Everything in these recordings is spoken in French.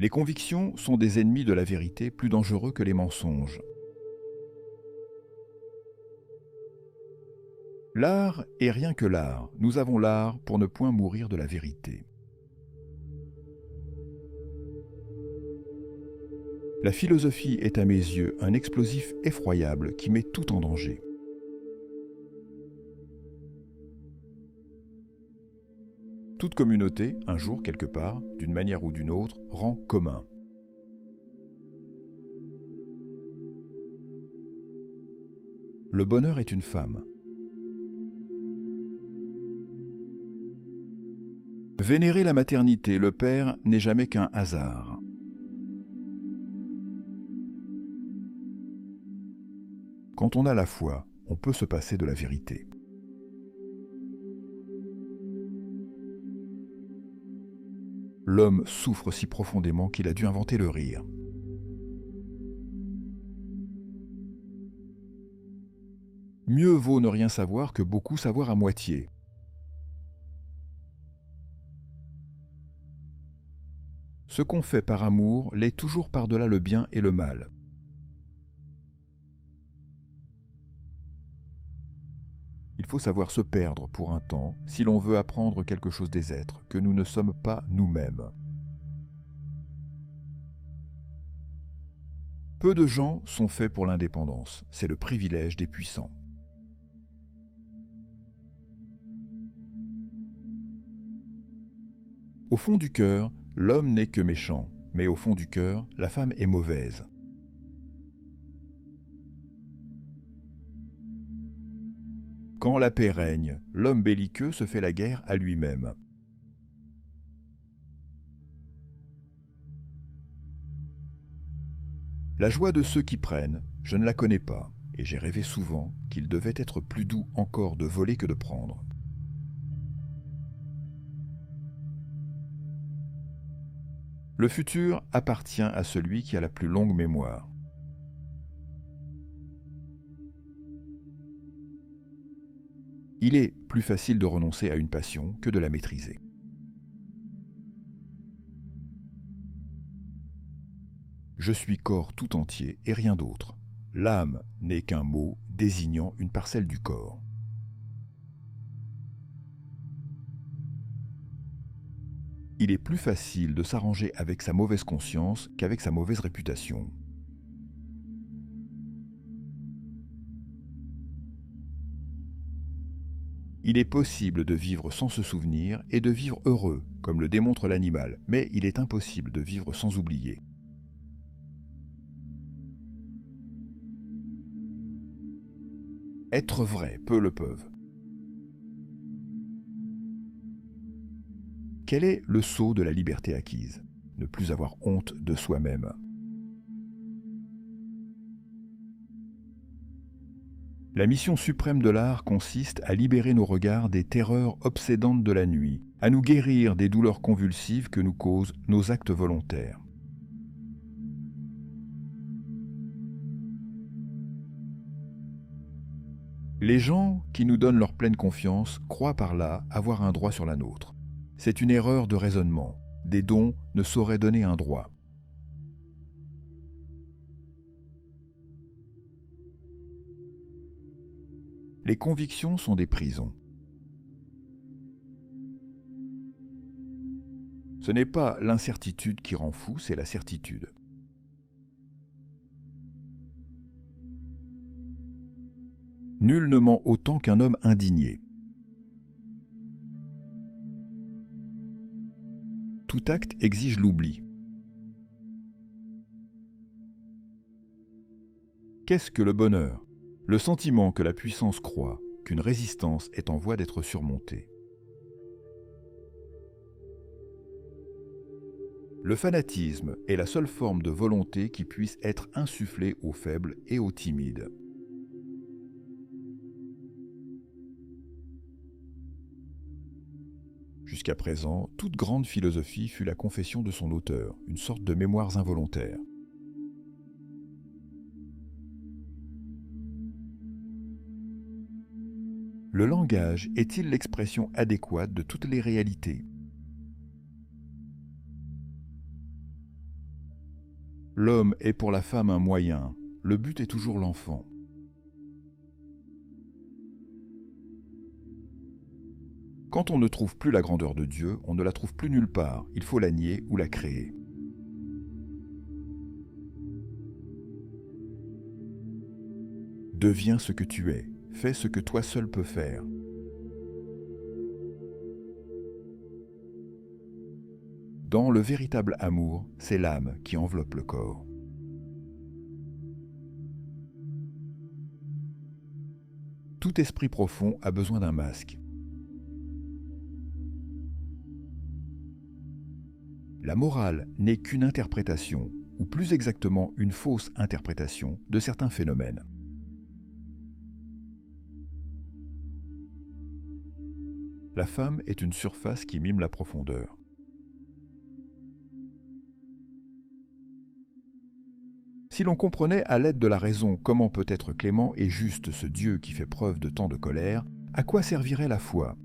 Les convictions sont des ennemis de la vérité plus dangereux que les mensonges. L'art est rien que l'art. Nous avons l'art pour ne point mourir de la vérité. La philosophie est à mes yeux un explosif effroyable qui met tout en danger. Toute communauté, un jour quelque part, d'une manière ou d'une autre, rend commun. Le bonheur est une femme. Vénérer la maternité, le père, n'est jamais qu'un hasard. Quand on a la foi, on peut se passer de la vérité. L'homme souffre si profondément qu'il a dû inventer le rire. Mieux vaut ne rien savoir que beaucoup savoir à moitié. Ce qu'on fait par amour l'est toujours par-delà le bien et le mal. Il faut savoir se perdre pour un temps si l'on veut apprendre quelque chose des êtres que nous ne sommes pas nous-mêmes. Peu de gens sont faits pour l'indépendance, c'est le privilège des puissants. Au fond du cœur, l'homme n'est que méchant, mais au fond du cœur, la femme est mauvaise. Quand la paix règne, l'homme belliqueux se fait la guerre à lui-même. La joie de ceux qui prennent, je ne la connais pas, et j'ai rêvé souvent qu'il devait être plus doux encore de voler que de prendre. Le futur appartient à celui qui a la plus longue mémoire. Il est plus facile de renoncer à une passion que de la maîtriser. Je suis corps tout entier et rien d'autre. L'âme n'est qu'un mot désignant une parcelle du corps. Il est plus facile de s'arranger avec sa mauvaise conscience qu'avec sa mauvaise réputation. Il est possible de vivre sans se souvenir et de vivre heureux, comme le démontre l'animal, mais il est impossible de vivre sans oublier. Être vrai, peu le peuvent. Quel est le sceau de la liberté acquise? Ne plus avoir honte de soi-même. La mission suprême de l'art consiste à libérer nos regards des terreurs obsédantes de la nuit, à nous guérir des douleurs convulsives que nous causent nos actes volontaires. Les gens qui nous donnent leur pleine confiance croient par là avoir un droit sur la nôtre. C'est une erreur de raisonnement. Des dons ne sauraient donner un droit. Les convictions sont des prisons. Ce n'est pas l'incertitude qui rend fou, c'est la certitude. Nul ne ment autant qu'un homme indigné. Tout acte exige l'oubli. Qu'est-ce que le bonheur? Le sentiment que la puissance croit, qu'une résistance est en voie d'être surmontée. Le fanatisme est la seule forme de volonté qui puisse être insufflée aux faibles et aux timides. Jusqu'à présent, toute grande philosophie fut la confession de son auteur, une sorte de mémoires involontaires. Le langage est-il l'expression adéquate de toutes les réalités? L'homme est pour la femme un moyen, le but est toujours l'enfant. Quand on ne trouve plus la grandeur de Dieu, on ne la trouve plus nulle part, il faut la nier ou la créer. Deviens ce que tu es, fais ce que toi seul peux faire. Dans le véritable amour, c'est l'âme qui enveloppe le corps. Tout esprit profond a besoin d'un masque. La morale n'est qu'une interprétation, ou plus exactement une fausse interprétation, de certains phénomènes. La femme est une surface qui mime la profondeur. Si l'on comprenait à l'aide de la raison comment peut être clément et juste ce Dieu qui fait preuve de tant de colère, à quoi servirait la foi?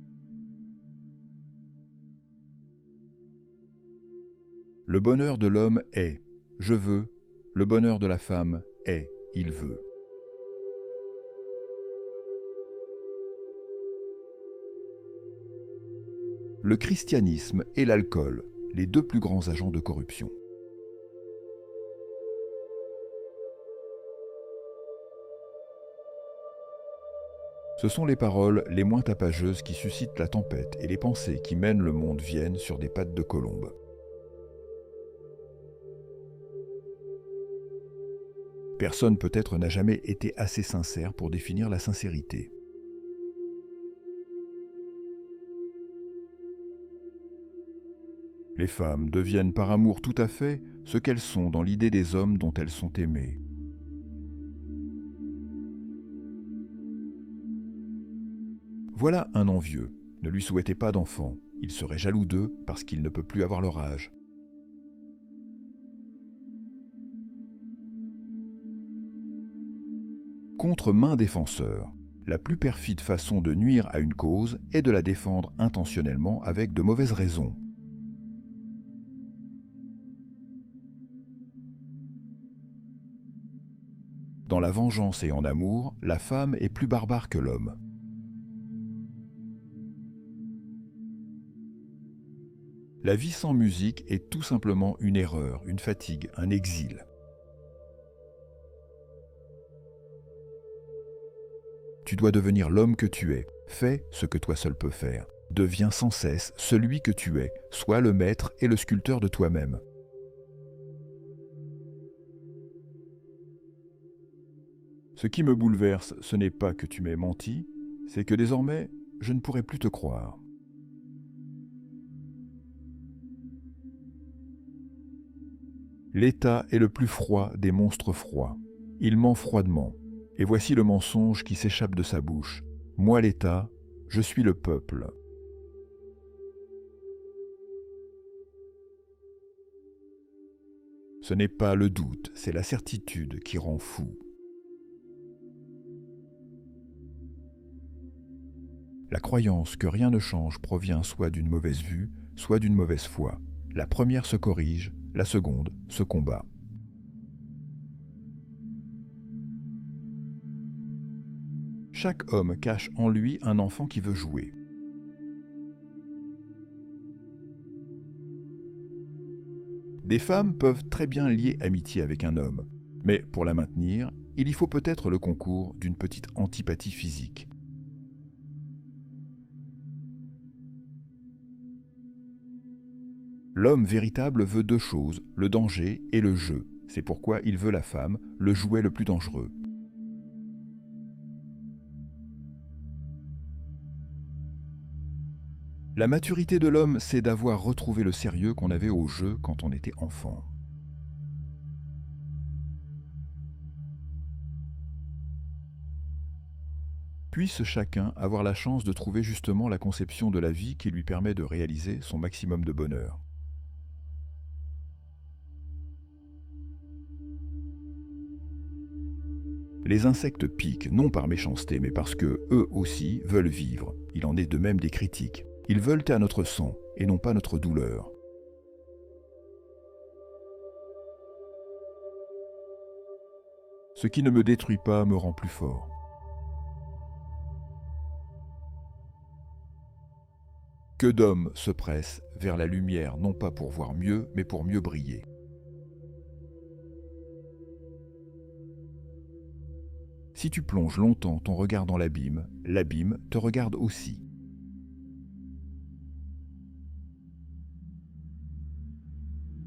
Le bonheur de l'homme est « je veux », le bonheur de la femme est « il veut ». Le christianisme et l'alcool, les deux plus grands agents de corruption. Ce sont les paroles les moins tapageuses qui suscitent la tempête et les pensées qui mènent le monde viennent sur des pattes de colombe. Personne peut-être n'a jamais été assez sincère pour définir la sincérité. Les femmes deviennent par amour tout à fait ce qu'elles sont dans l'idée des hommes dont elles sont aimées. Voilà un envieux. Ne lui souhaitez pas d'enfant. Il serait jaloux d'eux parce qu'il ne peut plus avoir leur âge. Contre main défenseur, la plus perfide façon de nuire à une cause est de la défendre intentionnellement avec de mauvaises raisons. Dans la vengeance et en amour, la femme est plus barbare que l'homme. La vie sans musique est tout simplement une erreur, une fatigue, un exil. Tu dois devenir l'homme que tu es. Fais ce que toi seul peux faire. Deviens sans cesse celui que tu es. Sois le maître et le sculpteur de toi-même. Ce qui me bouleverse, ce n'est pas que tu m'aies menti, c'est que désormais, je ne pourrai plus te croire. L'État est le plus froid des monstres froids. Il ment froidement. Et voici le mensonge qui s'échappe de sa bouche. Moi l'État, je suis le peuple. Ce n'est pas le doute, c'est la certitude qui rend fou. La croyance que rien ne change provient soit d'une mauvaise vue, soit d'une mauvaise foi. La première se corrige, la seconde se combat. Chaque homme cache en lui un enfant qui veut jouer. Des femmes peuvent très bien lier amitié avec un homme, mais pour la maintenir, il y faut peut-être le concours d'une petite antipathie physique. L'homme véritable veut deux choses, le danger et le jeu. C'est pourquoi il veut la femme, le jouet le plus dangereux. La maturité de l'homme, c'est d'avoir retrouvé le sérieux qu'on avait au jeu quand on était enfant. Puisse chacun avoir la chance de trouver justement la conception de la vie qui lui permet de réaliser son maximum de bonheur. Les insectes piquent, non par méchanceté, mais parce que eux aussi veulent vivre. Il en est de même des critiques. Ils veulent à notre sang, et non pas notre douleur. Ce qui ne me détruit pas me rend plus fort. Que d'hommes se pressent vers la lumière, non pas pour voir mieux, mais pour mieux briller. Si tu plonges longtemps ton regard dans l'abîme te regarde aussi.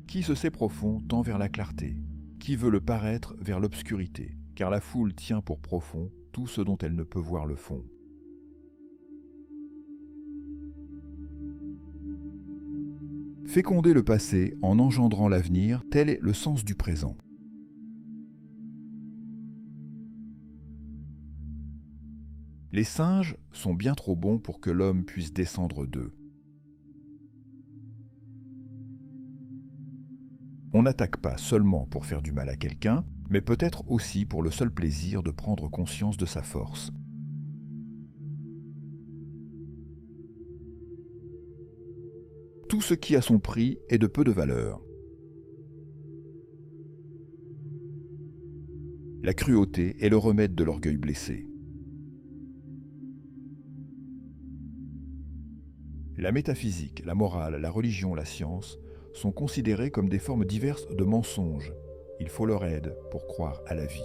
Qui se sait profond tend vers la clarté, qui veut le paraître vers l'obscurité, car la foule tient pour profond tout ce dont elle ne peut voir le fond. Féconder le passé en engendrant l'avenir, tel est le sens du présent. Les singes sont bien trop bons pour que l'homme puisse descendre d'eux. On n'attaque pas seulement pour faire du mal à quelqu'un, mais peut-être aussi pour le seul plaisir de prendre conscience de sa force. Tout ce qui a son prix est de peu de valeur. La cruauté est le remède de l'orgueil blessé. La métaphysique, la morale, la religion, la science sont considérées comme des formes diverses de mensonges. Il faut leur aide pour croire à la vie.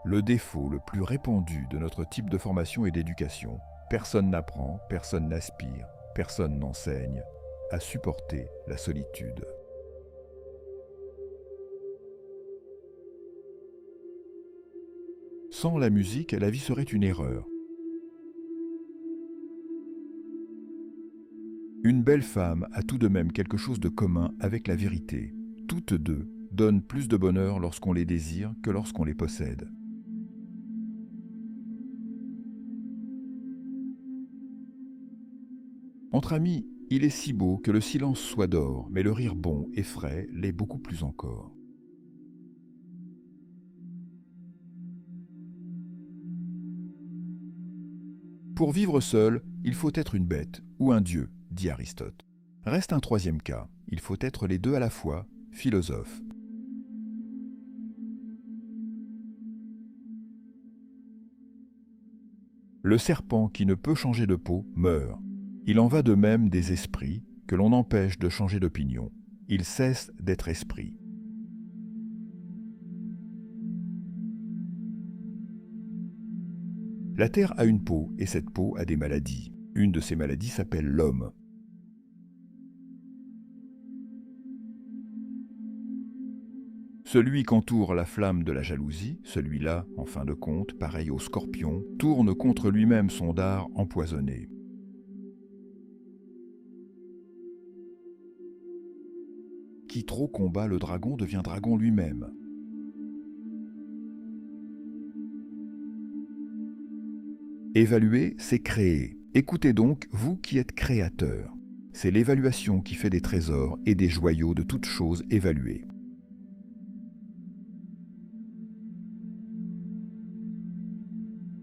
Le défaut le plus répandu de notre type de formation et d'éducation, personne n'apprend, personne n'aspire, personne n'enseigne à supporter la solitude. Sans la musique, la vie serait une erreur. Une belle femme a tout de même quelque chose de commun avec la vérité. Toutes deux donnent plus de bonheur lorsqu'on les désire que lorsqu'on les possède. Entre amis, il est si beau que le silence soit d'or, mais le rire bon et frais l'est beaucoup plus encore. Pour vivre seul, il faut être une bête ou un dieu, dit Aristote. Reste un troisième cas, il faut être les deux à la fois, philosophe. Le serpent qui ne peut changer de peau meurt. Il en va de même des esprits que l'on empêche de changer d'opinion. Ils cessent d'être esprits. La terre a une peau et cette peau a des maladies. Une de ces maladies s'appelle l'homme. Celui qu'entoure la flamme de la jalousie, celui-là, en fin de compte, pareil au scorpion, tourne contre lui-même son dard empoisonné. Qui trop combat le dragon devient dragon lui-même. Évaluer, c'est créer. Écoutez donc, vous qui êtes créateurs. C'est l'évaluation qui fait des trésors et des joyaux de toutes choses évaluées.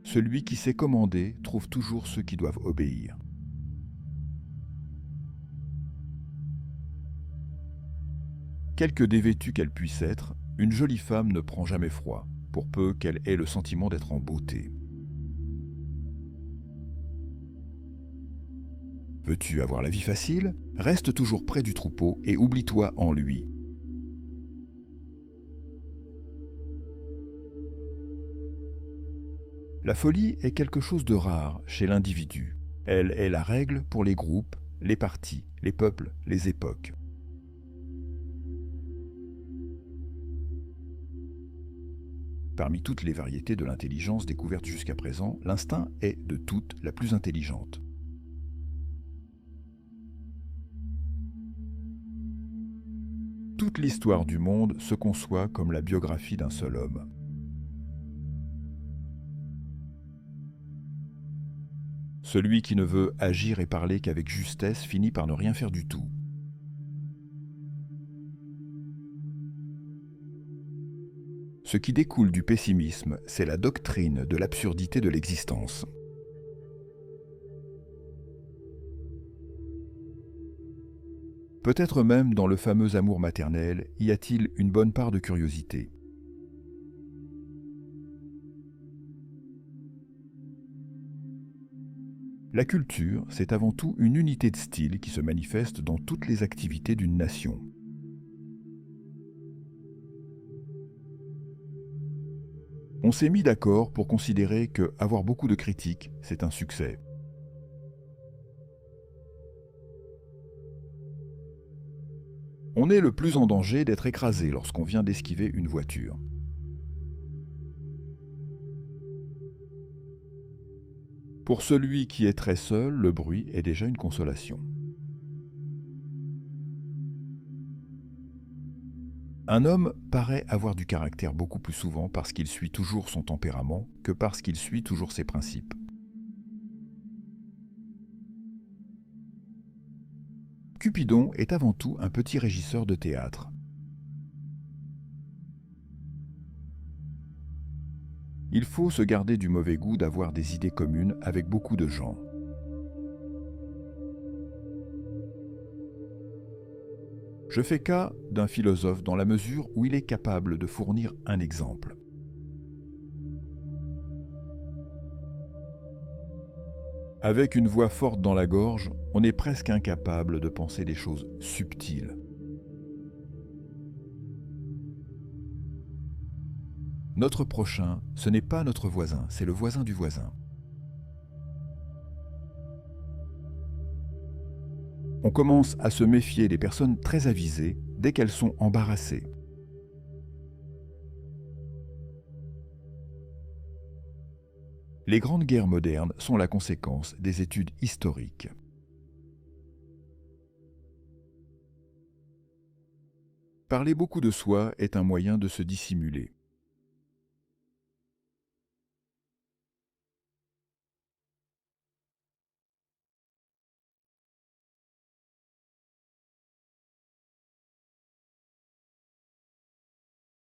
Celui qui sait commander trouve toujours ceux qui doivent obéir. Quelque dévêtue qu'elle puisse être, une jolie femme ne prend jamais froid, pour peu qu'elle ait le sentiment d'être en beauté. Veux-tu avoir la vie facile? Reste toujours près du troupeau et oublie-toi en lui. La folie est quelque chose de rare chez l'individu. Elle est la règle pour les groupes, les partis, les peuples, les époques. Parmi toutes les variétés de l'intelligence découvertes jusqu'à présent, l'instinct est de toutes la plus intelligente. Toute l'histoire du monde se conçoit comme la biographie d'un seul homme. Celui qui ne veut agir et parler qu'avec justesse finit par ne rien faire du tout. Ce qui découle du pessimisme, c'est la doctrine de l'absurdité de l'existence. Peut-être même dans le fameux amour maternel y a-t-il une bonne part de curiosité. La culture, c'est avant tout une unité de style qui se manifeste dans toutes les activités d'une nation. On s'est mis d'accord pour considérer que avoir beaucoup de critiques, c'est un succès. On est le plus en danger d'être écrasé lorsqu'on vient d'esquiver une voiture. Pour celui qui est très seul, le bruit est déjà une consolation. Un homme paraît avoir du caractère beaucoup plus souvent parce qu'il suit toujours son tempérament que parce qu'il suit toujours ses principes. Cupidon est avant tout un petit régisseur de théâtre. Il faut se garder du mauvais goût d'avoir des idées communes avec beaucoup de gens. Je fais cas d'un philosophe dans la mesure où il est capable de fournir un exemple. Avec une voix forte dans la gorge, on est presque incapable de penser des choses subtiles. Notre prochain, ce n'est pas notre voisin, c'est le voisin du voisin. On commence à se méfier des personnes très avisées dès qu'elles sont embarrassées. Les grandes guerres modernes sont la conséquence des études historiques. Parler beaucoup de soi est un moyen de se dissimuler.